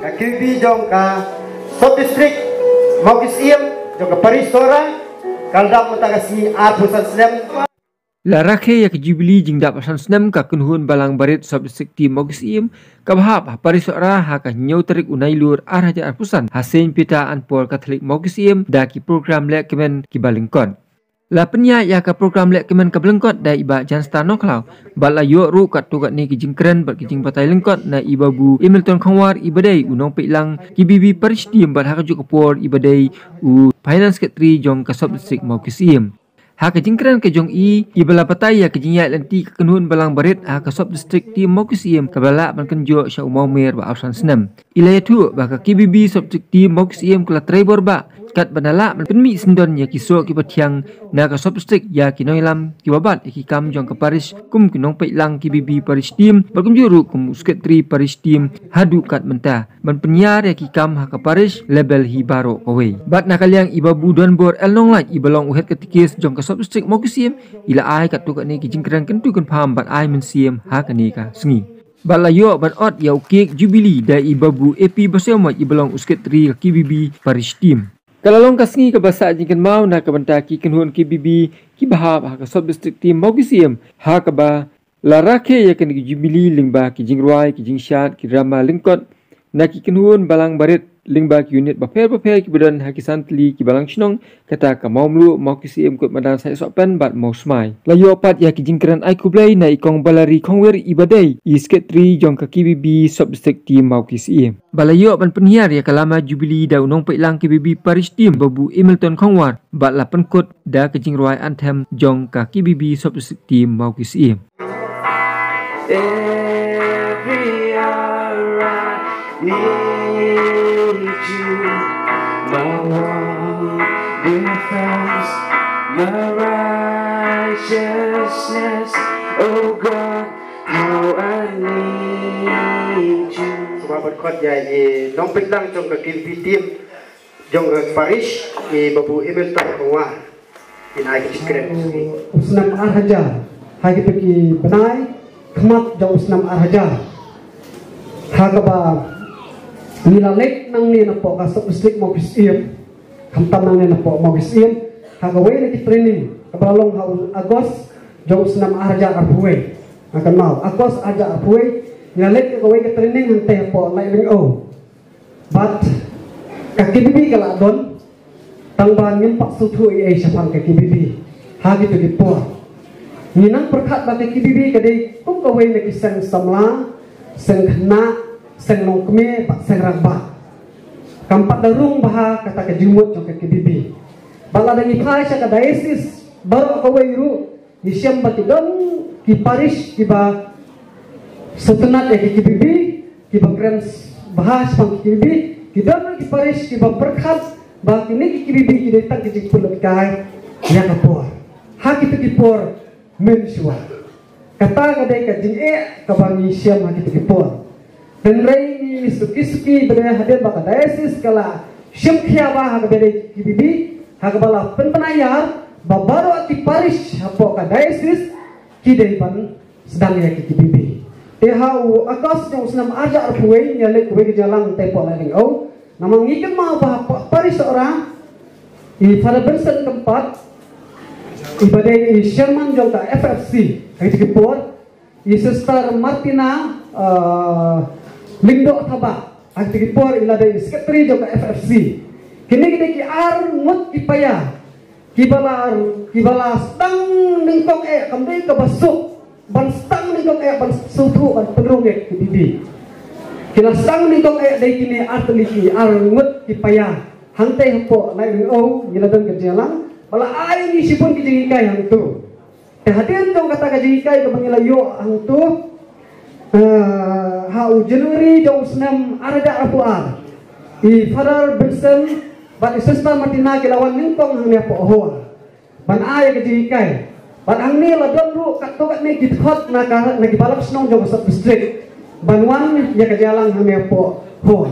Kakibi jong ka sub district Mogis Iem jong ka Parisora kalda mo tagasi Arpusan Snem. Larake yak Jubilee jing dapat Snem ka kunhun balang barit sub district ti Mogis Iem kabahap Parisora ha ka nyau terik unai lur Arhaja Arpusan hasen pita anpol Katolik Mogis Iem da ki program lek kemen ki balingkon. La penya ya ka program lek kemen ka belengkot da iba jan stano klau bala yo ru kat tu kat ni ki jing keren bat ki jing patai lengkot na iba bu Hamilton Khawar ibadai unong pelang ki bibi Parisdim bat ha ka ju kapor ibadai u finance secretary jong ka sub district Mogis Iem. Ha ka jing keren ke jong ibala patai ya ki jing ya lanti ka kenun balang barit ha ka sub district ti Mogis Iem ka bala ban kenjo sya umau mer ba Ausan Snem. Ilaya tu ba ka ki bibi sub district ti Mogis Iem kala trebor ba kat banala man penmi sindon ya kiso ki patiang na ka sub district ya kinoilam ki babat ki kam jong ka Paris kum kinong pailang ki bibi Parisdim bagum juru kum sekretari Parisdim hadu kat menta ban penyar ya ki kam ha ka Paris label hi baro kowe bat na kaliang ibabu don bor elnong lai ibalong uhet ketikis jong ka sub district Mogis Iem ila ai kat tu kat ni ki jingkran kentu kan paham bat ai men siem ha ka ni ka sengi balayo ban ot ya ukik Jubilee da ibabu AP basema ibalong sekretari ki bibi Parisdim. Kalau long kasngi ke bahasa jingkan mau nak kebentaki kenhuan KBB ki bahab ha ka sub district tim Mogis Iem ha ka ba larake ya kan ki Jubilee lingba ki jingruai ki jingshat ki drama lingkot na ki kenhuan balang barit lingba ki unit baper ki badan ha ki santli ki balang shinong kata ka mau mlu Mogis Iem kot madan sai sopan bat mau smai layo pat ya ki jingkran ai kublai na ikong balari khongwer ibadai i sekretari jong ka KBB sub district tim Mogis Iem. Balayo ban penhiar ya kalama Jubilee da unong pailang KBB Parisdim babu Hamilton Khawar bat la penkot da kejing ruai anthem jong ka KBB sub district tim Mogis Iem. Every hour I need you, my one defense, my righteousness, oh God, how I need you. Sebab kot ya nong pailang jong ka KBB team jong ka Paris babu Hamilton Khawar inai ki keren. Usnam Arhaja hai ki peki benai khmat jong usnam Arhaja ha ka ba nila lek nang ni na po ka sub district Mogis Iem kamtam nang ni na po Mogis Iem ha ka way na ki training ka balong ha Agos jong usnam Arhaja arpuwe akan mau Agos aja arpuwe nila lek ka way ka training hante po lai ring o but ka KBB kala don tangban ngin pak sutu ai syafan ka KBB ha gitu di po ninang perkat ba ka KBB kadai kum ka way na ki sang samla sang khna sang long kme pak sang raba kampat darung baha kata ka jumut jong ka KBB bala dangi phai sa ka diocese baru ka way ru ni syam batidon ki parish ki ba setenat ya ki KBB ki ba grams bahas pang KBB ki don ki parish ki ba perkat ba kini ki KBB ki datang ki jipulot kai ya ka por ha ki ki por mensua kata kadai ka jing ka bangi syam ha ki por dan rai ni suki berdaya hadir baka diocese kala syam khia ba ha berdaya KBB ha ka bala penayar babaro ki parish ha po ka diocese ki dai ban sedang ya ki KBB tehau akas jong senam aja arpuwe nyale kuwe ke jalan tepo laling au namang ikan mau bah parish orang i pada bensen tempat ibadai i Sherman jong ka FFC hai ki por i sister Martina Lindo Thaba hai ki por ila dai sekretari jong ka FFC kini kita ki ar ngut ki paya ki bala stang ningkong kamdai ka basuk ban stang ni kong ban sutu ban penrung KBB kila stang ni kong dai kini atliki arngut ki paya hante hampo lai o ngiladan ke jalan bala ai ni sipun ki jingikai hang tu hadian dong kata ka jingikai ka bangilayo hang tu ha January jong senam arada apuar i Father Benson ban sister Martina kilawan ningkong hang po ho ban ai ka jingikai ban ang ni ladon ru kat ni githot na gibalap snong jong sub district banwan ya ka jalang hame po ho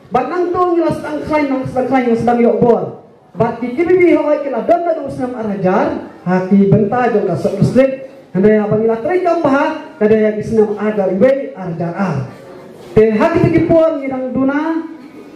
ban ang to ngilas ang klain ng sedang yo bol bat ki KBB ho ay kila don na usnam Arhajar ha ki benta jong ka sub district handa ya bangila tray kam baha kada ya isnam agar we Arhajar a Te haki tikipon ngidang duna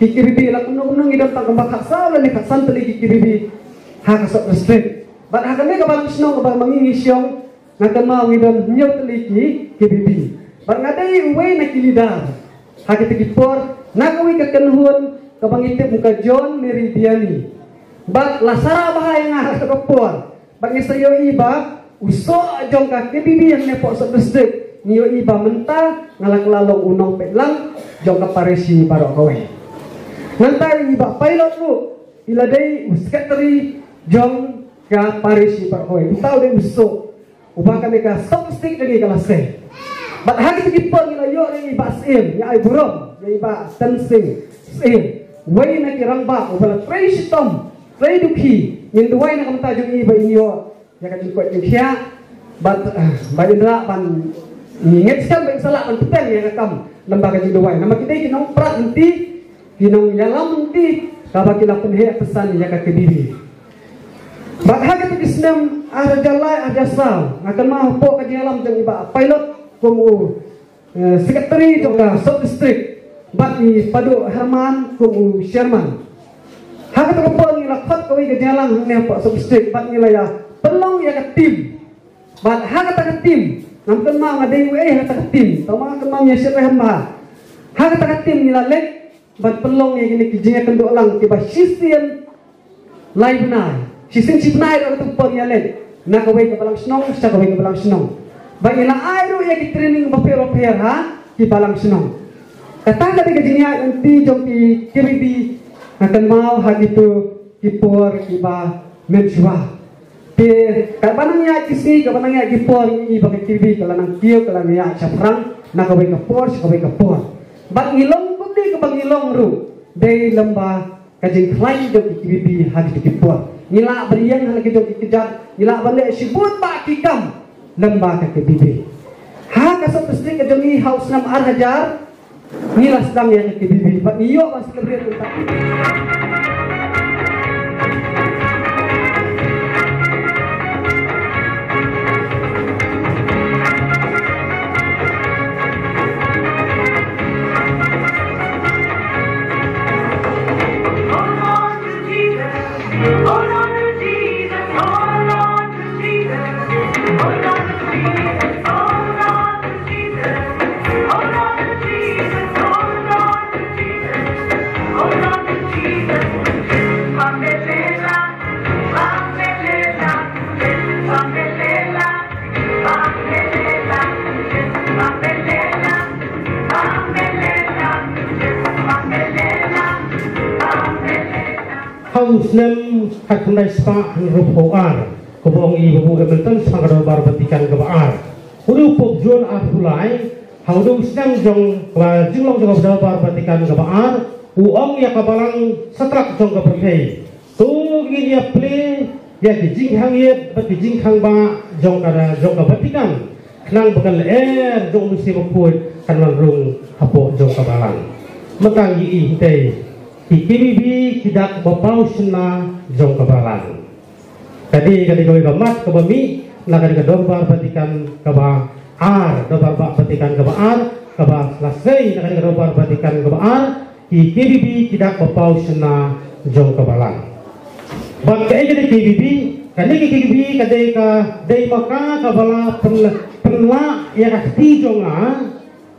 kikiribi lang unong ngidang tangkambak haksa ni haksan tali kikiribi hakasok restrict. But hakame kabalang sinong kabang mangingisyong ngakan mau ngidang nyaw tali kikiribi. But ngadai uway na kilidar haki tikipor nagawi kakanhun kabang itip muka John Meridiani. But lasara bahaya nga kakapor. But ngisayo iba uso jong kikiribi yang nepok sok restrict. Niyo iba menta ngalang-lalong unong petlang jong kaparesi barok kowe. Nanti iba pilot lu iladai secretary jong kaparesi barok kowe. Utaw de uso ubah kami ka stop-stick lagi kalase. Bat hagi tikipon ilayo ni iba sim ya ay burong ya iba tensing sim. Way na kirangba ubala tray sitom tray dukhi ninduway na kamta jong iba inyo ya kajikot yung siya. Bat indra pan ingat sekali baik salah penting yang rekam lembaga jiduai. Nama kita kinong prat nanti, kinong yalam nanti, kapag kita penhek pesan yang kakek diri. Bahagia tu Islam ada jalai ada sal. Akan mahu pok kaji alam jang iba pilot kumu sekretari juga sub district. Bagi padu Herman kumu Sherman. Hakat kepon ngilakot kau kaji alam ni pok sub district. Bagi nilai pelong ya ke tim. Bat hakat ke tim. Nampak mau ada yang hata tim, tahu mana kemau nyasir hamba. Hata tim nilalek, bat pelong yang ini kijingnya kenduk lang tiba sisian lain benar. Sisian cipnai orang tu pun nyalek. Nak kawai ke balang senong, saya kawai ke balang senong. Bagilah air yang di training baper ha di balang senong. Kata kata kijingnya nanti jom di kiribi akan mau hagi tu kipor kiba menjual. Kapanangnya kisi, kapanangnya kipor ini bagi kiribi kalau nang kiu kalau nang caprang nak kawai kapor, kawai kapor. Bak ngilong putih ke bang ngilong ru dari lembah kajing klien jom kiribi hagi kipor. Nila berian lagi jom kejat, nila balik sibut bak kikam lembah kiribi. Ha kasut pasti kejungi haus 6 Hajar nila sedang yang kiribi. Bak iyo masih lebih tentang. Muslim hakundai spa rupoar kebong ibu kementan sangat barbatikan kebaar udah pokjon ahulai haudu Muslim jong jinglong jong barbatikan kebaar uang ya kabalang setrak jong keberhei tu gini ya play ya kijing hangiet kijing hang ba jong kada jong kebatikan kenang bekal jong mesti memput kan langrung hapo jong kabalang metang i teh Ikiribi tidak bapau sena jong kabalan. Tadi kau gamat kabami, lakan kedua barbatikan kaba ar, dobar barbatikan kaba ar, kaba selesai lakan kedua barbatikan kaba ar. Ikiribi tidak bapau sena jong kabalan. Bagai jadi ikiribi, kali ikiribi kadai ka dai maka kabala penla yang akti jonga,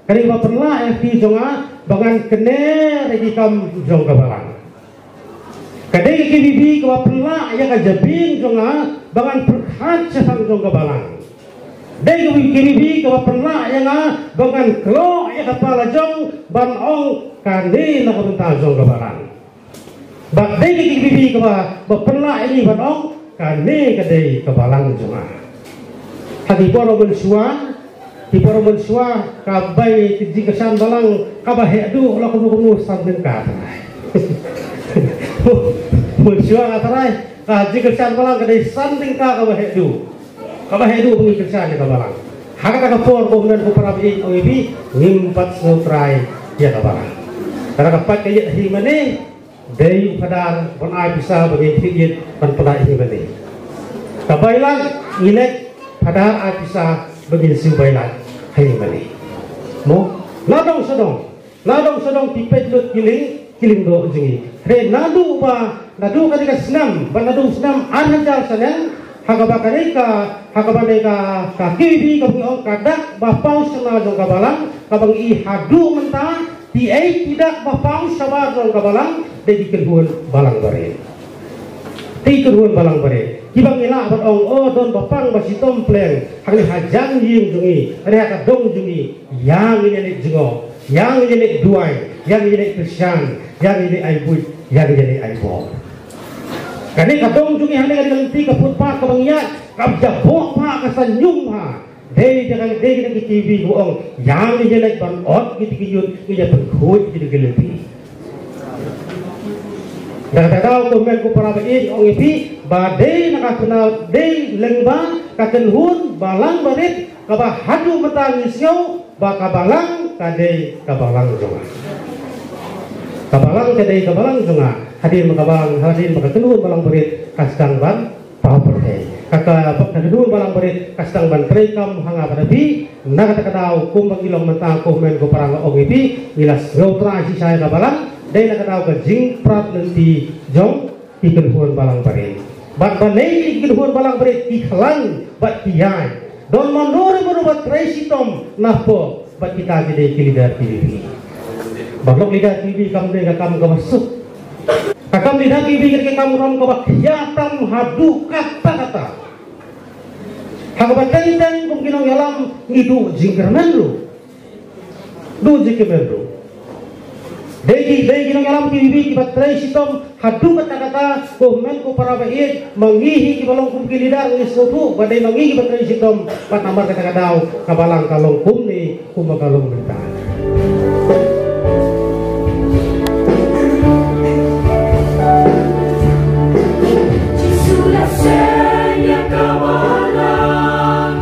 kali ba penla yang akti jonga. Bangan kene lagi kam jong kabalang. Kadai kibibi kawa pela ya kajabing jonga bangan perhat sang jong kabalang. Dai kibibi kawa pela ya nga bangan klo ya kapala jong banong kane na kunta jong kabalang. Bak dai kibibi kawa pela ini banong kane kadai kabalang jonga. Hadi boro mensuan di para mensua kabai jika san balang kabah du la kuno sambil ka mensua atarai ka jika san balang kadai sanding ka kabah du pengi kersan ka balang haka ka por bonan ko para bi oibi ngimpat sutrai ya ka balang kada kapat kaya himane dei padar pon ai bisa bagi higit pan pada himane kabailan ilek padar ai bisa bagi subailan hai mani mo ladong sedong nadong sedong tipet lut kiling do jingi re nadu kadika senam arhajar sanen hakabaneka kakibi kabung kadak bapau sana jong kabalang kabang i hadu mentah ti tidak bapau sabar jong kabalang de dikerhun balang bare kibang ila bat ong don bapang basi tompleng hang hajang ying jungi re dong jungi yang ini jengo yang ini duai yang ini kersan yang ini aibui yang ini aibo kani kadong jungi hang dengan ti kaput pa kabang ya kabja bo pa kasanyum ha dei dengan TV ong yang ini ban ot kitikiyut iya berkhut kitikilenti Daw komen ko para baik ong ipi badai nakakenal dei lengba kakenhun balang barit kaba hadu metangisyo ba kabalang kadei kabalang jonga hadir makakenhun balang barit kastang ban pahperhe kakenhun balang barit kastang ban trekam hanga padabi nakatakadaw kumbang ilong mentang komen ko para ong ipi milas gautra si saya kabalang dai nakataw ka jing prat nanti jong ikenhun balang bare bat banei ikenhun balang bare iklan bat tiyai don manore bat tresitom napo bat kita jadi kilidar TV baglok lidah TV kam de kam masuk kakam lidah TV ke kam ram ka yatam hadu kata hakabat tentang kumkinong yalam ngidu jingkermen lu du jingkermen lu Degi nang alam TV kibat tray sitom hadu kata-kata komen ko para baik mangihi kibalong kum kilidar ni sotu badai mangihi kibat tray sitom pat namar kata-kata kabalang kalong kum ni kumakalong berita Jisulah saya kawalan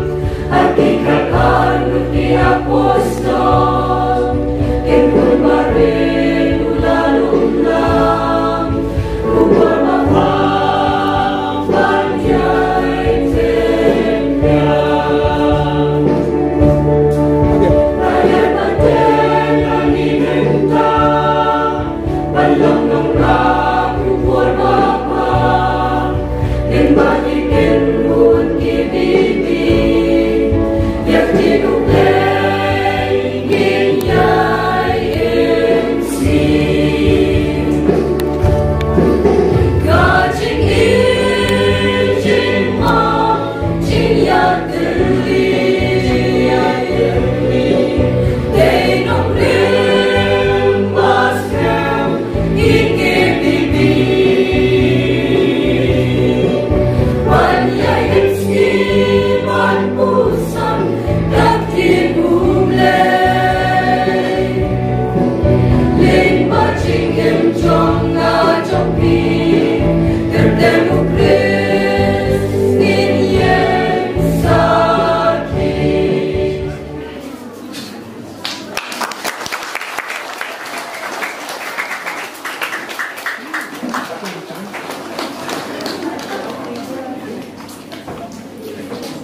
hakikat anu di apostol Kepun mari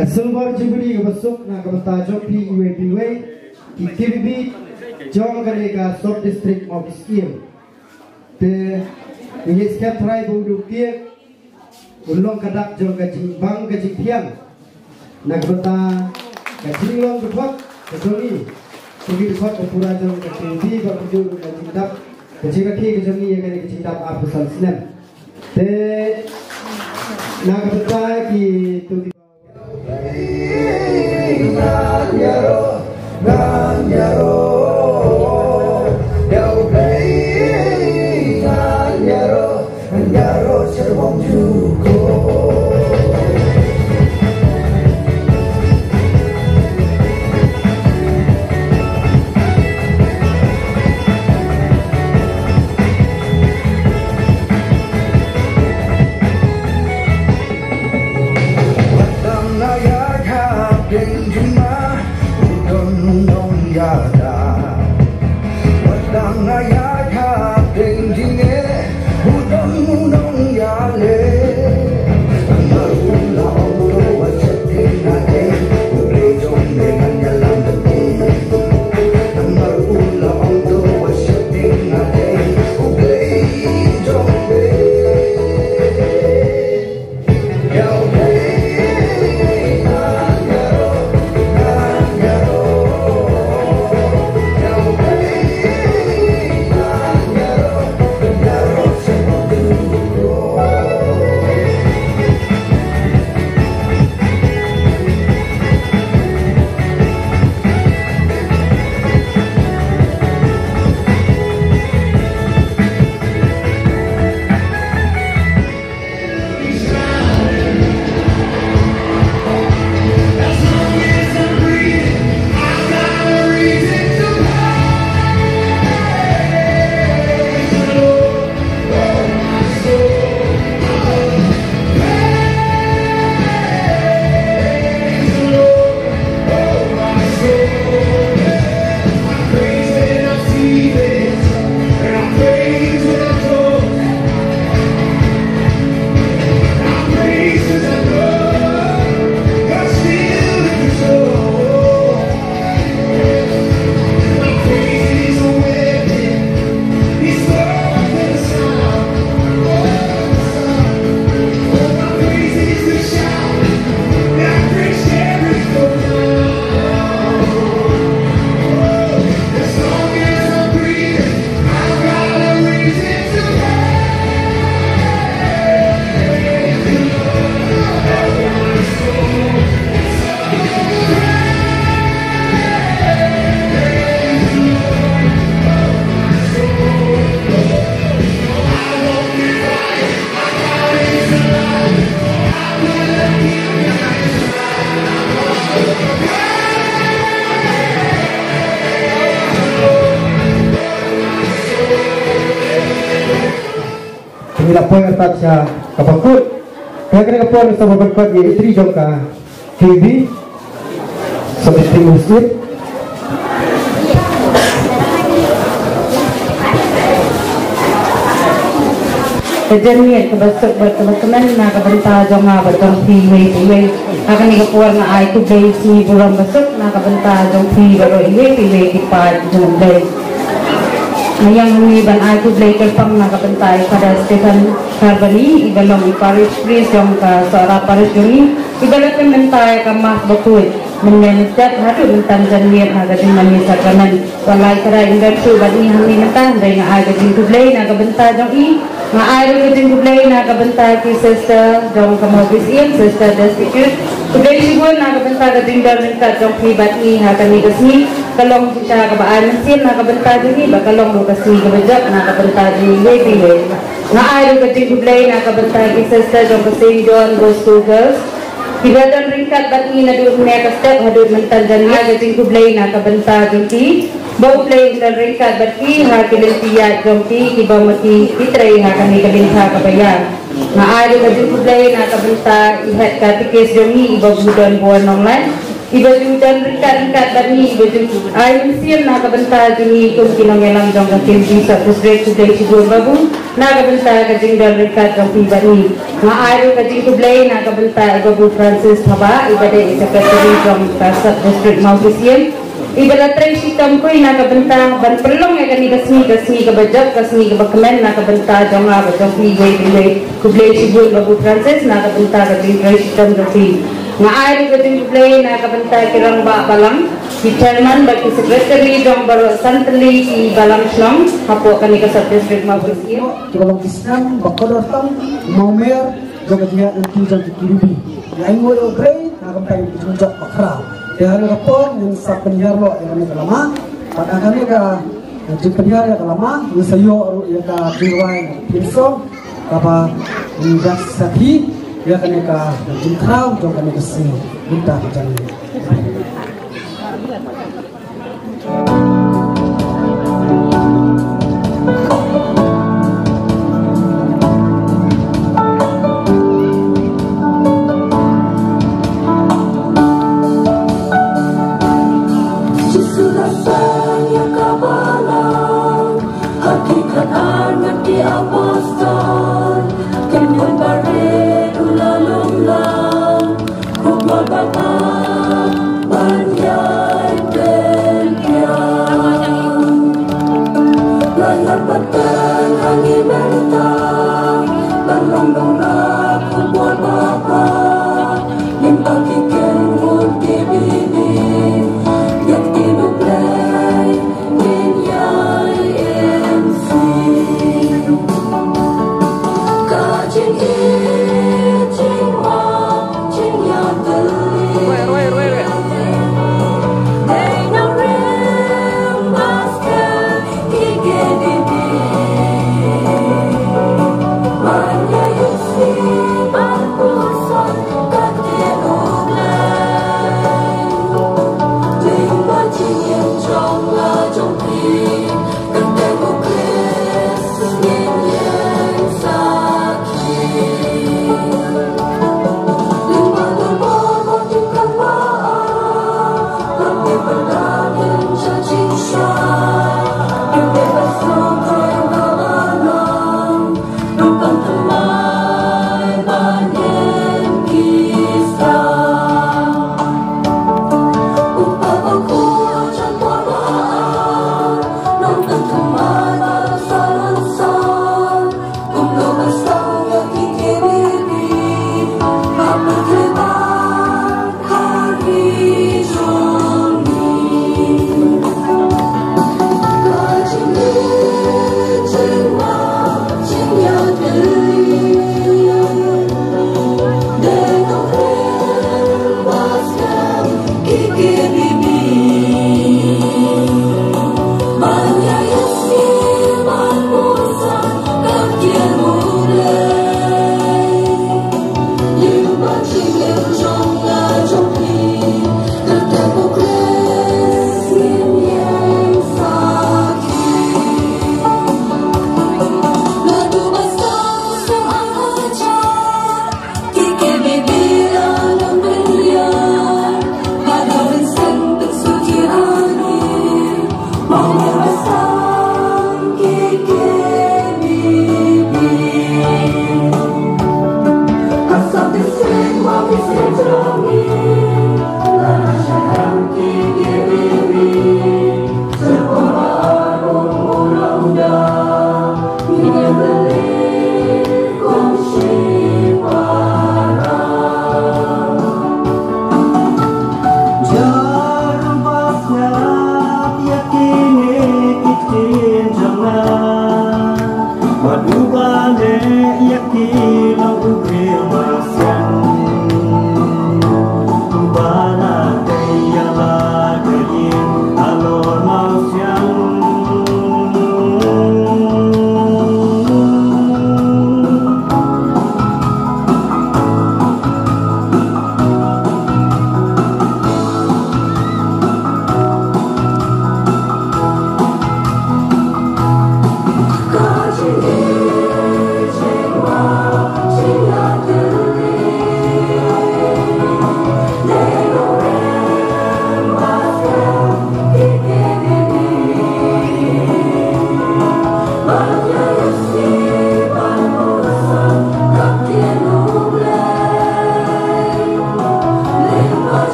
Kasulbar jiburi kabasuk na kabata jom PUA ki KBB jom kaneka sub district of Iskim te ini skep try bundu kia ulong kadak jom kajing bang kajing tiang na kabata kajing long berbuat kesoni pergi berbuat kepura jom KBB berjul kajing dap kajing kaki kajing ni yang kajing dap apa salsnem te na kabata ki tu Dengan jalan nila po yung atat siya kapakot. Kaya kaya po sa babagkot yung itri jong ka KB sa District Muslim. Kejadian kebasuk berteman-teman na kabenta jong nga batong piwe akan ikapuan na ay tubay si bulang basuk na kabenta jong piwe piwe kipat jong day yang mengiban ay tubay kelpang na kabenta pada Stefan Carbani ibalong iparis pris jong ka suara paris joni ibalat mentai kamah betul menyanyikan hadu mentan janiat na gading mani sakramen walai kara indaksu bani hamni mentan dari nga ay gading tubay na kabenta jong i nga ay gading tubay na kabenta ki sister jong kamogis iyan sister destitute tubay siguro na kabenta gading darling ka jong pribat ni ha kani kasni kalong kita kabaan sin na kabenta jong i bakalong mo kasi kabajak na kabenta jong i nga ay gading tubay na kabenta ki sister jong kasing John goes to girls Ibadan ringkat bati na doon na kastep hadud mental dan ya gading kublay na kabenta jongki bau play dan ringkat bati ha kilentiya jongki kiba mati itray ha kani kabenta kabayan na ari gading kublay na kabenta ihat katikes jongi iba budan buwan online iba judan ringkat bati iba jong ay mensiam na kabenta jongi kung kinongelang jong kakim bisa kusrek kublay sigur babu na kabenta gading dan ringkat jongki bati nga ari gading kublay na kabenta iba Francis Haba iba de secretary from Kasat District Maupisian iba la Tracy Tamkoy na kabenta ban perlong ya kani kasni kabajak kasni kabakmen na kabenta jong nga bajong piwe kublay sigur babu Francis na kabenta gading Tracy Tamkoy nga ari gading kublay na kabenta kirang ba balang si chairman bagi secretary jong baro santli i balang slong hapo kani Kasat District Maupisian Kalau Islam bakolor tang momer jaga dia nanti jangan kiribi. Yang mau upgrade akan pakai tunjuk bakra. Dia ada rapor yang sab penyiar lo yang kami lama. Pada kami ka jin penyiar yang lama, yang sayo yang ka diwai pinso, apa yang sapi yang kami ka jin krau jong kami kesini minta jangan. Yang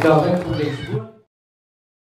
Gawain publik